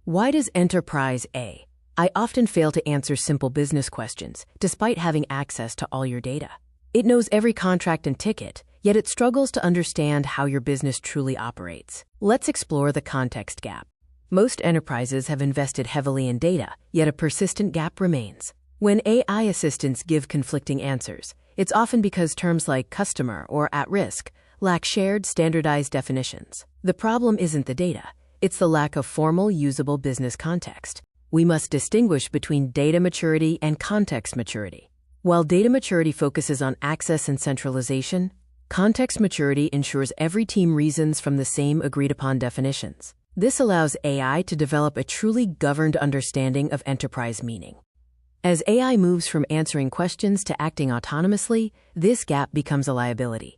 Why does enterprise AI often fail to answer simple business questions, despite having access to all your data? It knows every contract and ticket, yet it struggles to understand how your business truly operates. Let's explore the context gap. Most enterprises have invested heavily in data, yet a persistent gap remains. When AI assistants give conflicting answers, it's often because terms like customer or at risk lack shared, standardized definitions. The problem isn't the data. It's the lack of formal, usable business context. We must distinguish between data maturity and context maturity. While data maturity focuses on access and centralization, context maturity ensures every team reasons from the same agreed-upon definitions. This allows AI to develop a truly governed understanding of enterprise meaning. As AI moves from answering questions to acting autonomously, this gap becomes a liability.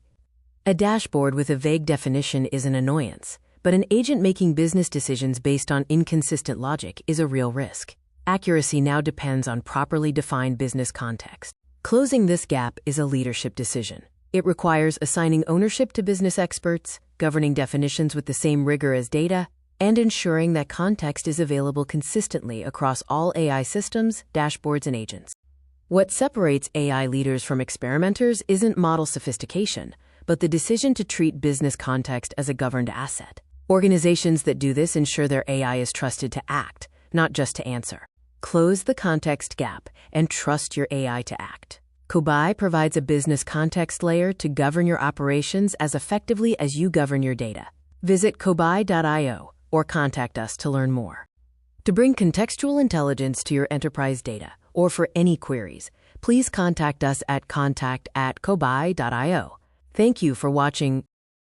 A dashboard with a vague definition is an annoyance, but an agent making business decisions based on inconsistent logic is a real risk. Accuracy now depends on properly defined business context. Closing this gap is a leadership decision. It requires assigning ownership to business experts, governing definitions with the same rigor as data, and ensuring that context is available consistently across all AI systems, dashboards, and agents. What separates AI leaders from experimenters isn't model sophistication, but the decision to treat business context as a governed asset. Organizations that do this ensure their AI is trusted to act, not just to answer. Close the context gap and trust your AI to act. Kobai provides a business context layer to govern your operations as effectively as you govern your data. Visit kobai.io or contact us to learn more. To bring contextual intelligence to your enterprise data or for any queries, please contact us at contact@kobai.io. Thank you for watching